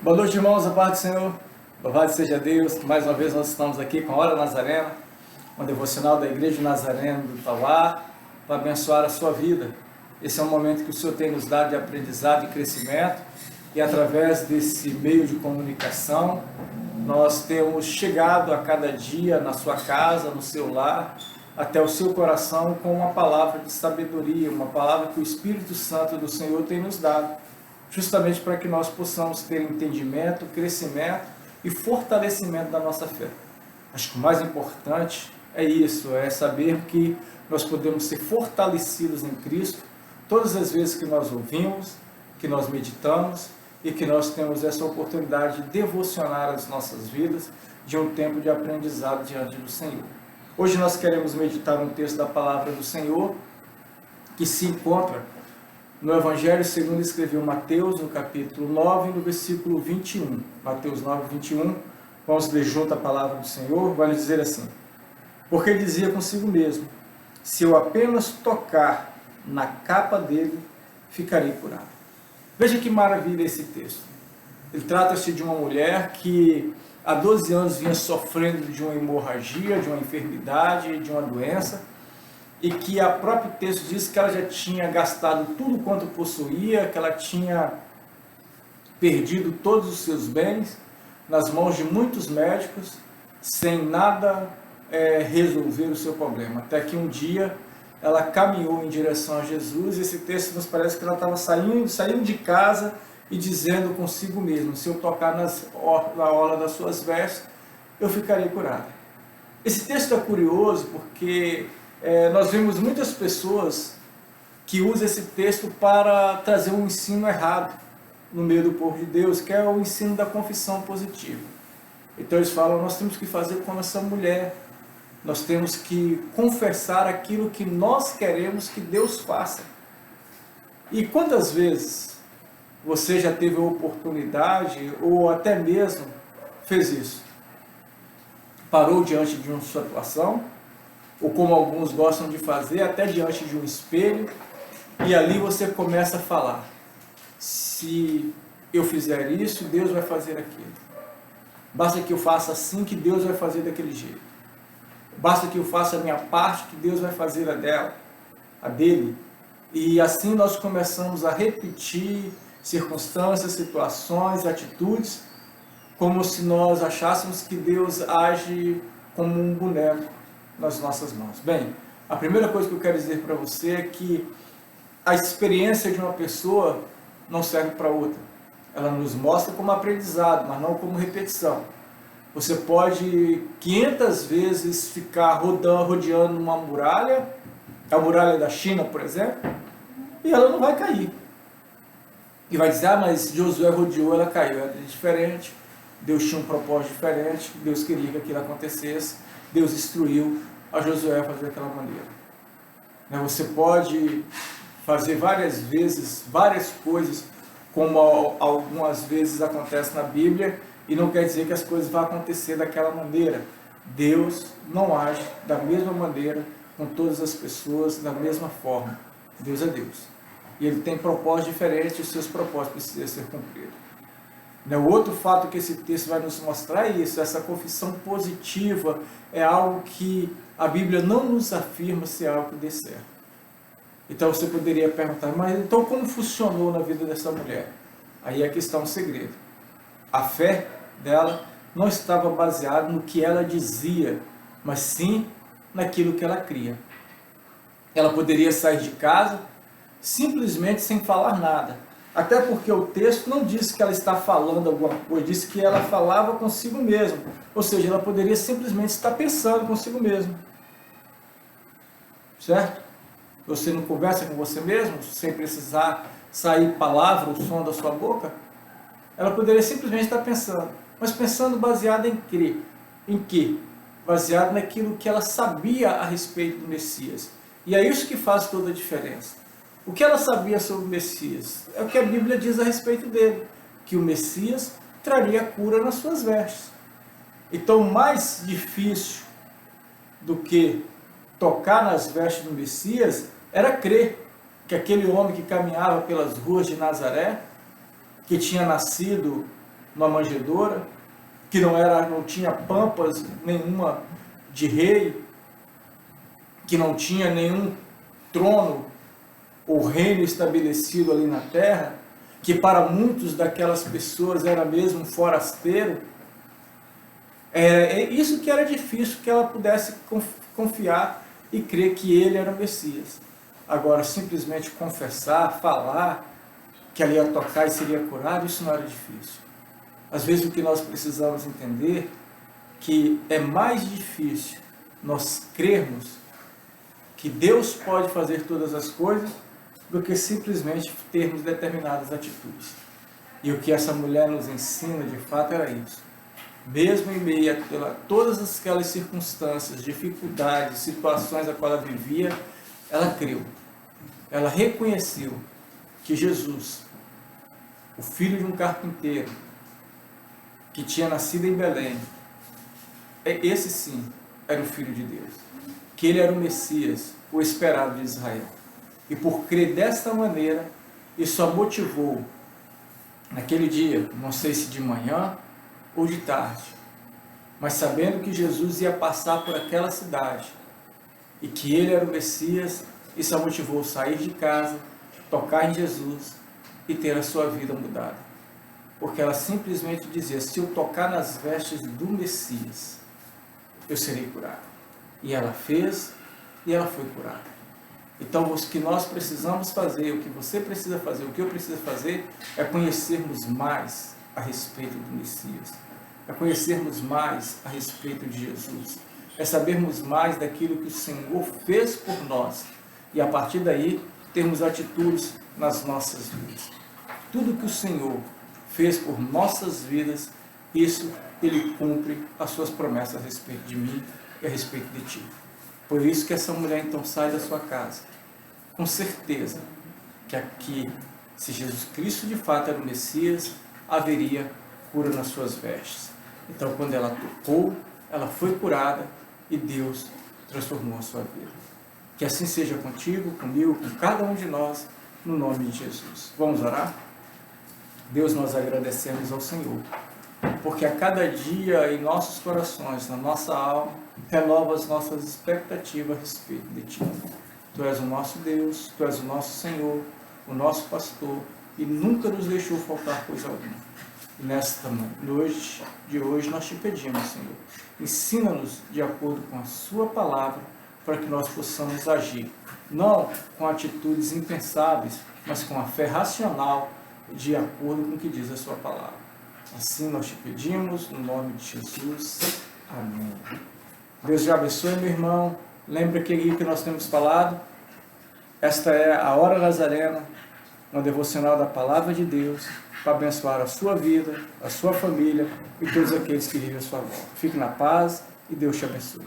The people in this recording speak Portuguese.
Boa noite, irmãos, a paz do Senhor. Louvado seja Deus, que mais uma vez nós estamos aqui com a Hora Nazarena, um devocional da Igreja Nazarena do Tauá, para abençoar a sua vida. Esse é um momento que o Senhor tem nos dado de aprendizado e crescimento, e através desse meio de comunicação, nós temos chegado a cada dia na sua casa, no seu lar, até o seu coração com uma palavra de sabedoria, uma palavra que o Espírito Santo do Senhor tem nos dado, justamente para que nós possamos ter entendimento, crescimento e fortalecimento da nossa fé. Acho que o mais importante é isso, é saber que nós podemos ser fortalecidos em Cristo todas as vezes que nós ouvimos, que nós meditamos e que nós temos essa oportunidade de devocionar as nossas vidas de um tempo de aprendizado diante do Senhor. Hoje nós queremos meditar um texto da Palavra do Senhor que se encontra no Evangelho segundo escreveu Mateus, no capítulo 9, no versículo 21. Mateus 9, 21. Vamos ler junto a palavra do Senhor. Vai dizer assim: porque ele dizia consigo mesmo, se eu apenas tocar na capa dele, ficarei curado. Veja que maravilha esse texto. Ele trata-se de uma mulher que há 12 anos vinha sofrendo de uma hemorragia, de uma enfermidade, de uma doença, e que a próprio texto diz que ela já tinha gastado tudo quanto possuía, que ela tinha perdido todos os seus bens nas mãos de muitos médicos, sem nada resolver o seu problema. Até que um dia ela caminhou em direção a Jesus, e esse texto nos parece que ela estava saindo de casa e dizendo consigo mesma, se eu tocar na orla das suas vestes, eu ficarei curada. Esse texto é curioso porque nós vemos muitas pessoas que usam esse texto para trazer um ensino errado no meio do povo de Deus, que é o ensino da confissão positiva. Então eles falam, nós temos que fazer como essa mulher, nós temos que confessar aquilo que nós queremos que Deus faça. E quantas vezes você já teve a oportunidade, ou até mesmo fez isso? Parou diante de uma situação, ou como alguns gostam de fazer, até diante de um espelho, e ali você começa a falar, se eu fizer isso, Deus vai fazer aquilo. Basta que eu faça assim, que Deus vai fazer daquele jeito. Basta que eu faça a minha parte, que Deus vai fazer a dele. E assim nós começamos a repetir circunstâncias, situações, atitudes, como se nós achássemos que Deus age como um boneco nas nossas mãos. Bem, a primeira coisa que eu quero dizer para você é que a experiência de uma pessoa não serve para outra. Ela nos mostra como aprendizado, mas não como repetição. Você pode 500 vezes ficar rodeando uma muralha, a muralha da China, por exemplo, e ela não vai cair. E vai dizer, mas Josué rodeou, ela caiu. É diferente, Deus tinha um propósito diferente, Deus queria que aquilo acontecesse, Deus instruiu a Josué a fazer daquela maneira. Você pode fazer várias vezes, várias coisas, como algumas vezes acontece na Bíblia, e não quer dizer que as coisas vão acontecer daquela maneira. Deus não age da mesma maneira com todas as pessoas, da mesma forma. Deus é Deus. E Ele tem propósitos diferentes, e os seus propósitos precisam ser cumpridos. O outro fato que esse texto vai nos mostrar é isso, essa confissão positiva é algo que a Bíblia não nos afirma ser algo que dê certo. Então você poderia perguntar, mas então como funcionou na vida dessa mulher? Aí aqui está um segredo. A fé dela não estava baseada no que ela dizia, mas sim naquilo que ela cria. Ela poderia sair de casa simplesmente sem falar nada. Até porque o texto não diz que ela está falando alguma coisa, diz que ela falava consigo mesma. Ou seja, ela poderia simplesmente estar pensando consigo mesma. Certo? Você não conversa com você mesmo, sem precisar sair palavra, o som da sua boca? Ela poderia simplesmente estar pensando. Mas pensando baseado em quê? Em quê? Baseado naquilo que ela sabia a respeito do Messias. E é isso que faz toda a diferença. O que ela sabia sobre o Messias? É o que a Bíblia diz a respeito dele, que o Messias traria cura nas suas vestes. Então, mais difícil do que tocar nas vestes do Messias era crer que aquele homem que caminhava pelas ruas de Nazaré, que tinha nascido numa manjedoura, que não tinha pampas nenhuma de rei, que não tinha nenhum trono ou reino estabelecido ali na terra, que para muitos daquelas pessoas era mesmo um forasteiro. É isso que era difícil, que ela pudesse confiar e crer que ele era o Messias. Agora, simplesmente confessar, falar que ali ia tocar e seria curado, isso não era difícil. Às vezes o que nós precisamos entender que é mais difícil nós crermos que Deus pode fazer todas as coisas do que simplesmente termos determinadas atitudes. E o que essa mulher nos ensina de fato era isso. Mesmo em meio a todas aquelas circunstâncias, dificuldades, situações a qual ela vivia, ela creu. Ela reconheceu que Jesus, o filho de um carpinteiro, que tinha nascido em Belém, esse sim era o Filho de Deus, que ele era o Messias, o esperado de Israel. E por crer desta maneira, isso a motivou, naquele dia, não sei se de manhã ou de tarde, mas sabendo que Jesus ia passar por aquela cidade, e que ele era o Messias, isso a motivou a sair de casa, tocar em Jesus e ter a sua vida mudada. Porque ela simplesmente dizia, se eu tocar nas vestes do Messias, eu serei curado. E ela fez, e ela foi curada. Então, o que nós precisamos fazer, o que você precisa fazer, o que eu preciso fazer, é conhecermos mais a respeito do Messias. É conhecermos mais a respeito de Jesus. É sabermos mais daquilo que o Senhor fez por nós. E a partir daí, termos atitudes nas nossas vidas. Tudo que o Senhor fez por nossas vidas, isso Ele cumpre as suas promessas a respeito de mim e a respeito de ti. Por isso que essa mulher então sai da sua casa, com certeza que aqui, se Jesus Cristo de fato era o Messias, haveria cura nas suas vestes. Então, quando ela tocou, ela foi curada e Deus transformou a sua vida. Que assim seja contigo, comigo, com cada um de nós, no nome de Jesus. Vamos orar? Deus, nós agradecemos ao Senhor, porque a cada dia em nossos corações, na nossa alma, renova as nossas expectativas a respeito de Ti. Tu és o nosso Deus, Tu és o nosso Senhor, o nosso pastor, e nunca nos deixou faltar coisa alguma. E nesta noite de hoje nós Te pedimos, Senhor, ensina-nos de acordo com a Sua palavra, para que nós possamos agir, não com atitudes impensáveis, mas com a fé racional, de acordo com o que diz a Sua palavra. Assim nós Te pedimos, no nome de Jesus. Amém. Deus te abençoe, meu irmão. Lembra que aí que nós temos falado? Esta é a Hora Nazarena, uma devocional da Palavra de Deus, para abençoar a sua vida, a sua família e todos aqueles que vivem à sua volta. Fique na paz e Deus te abençoe.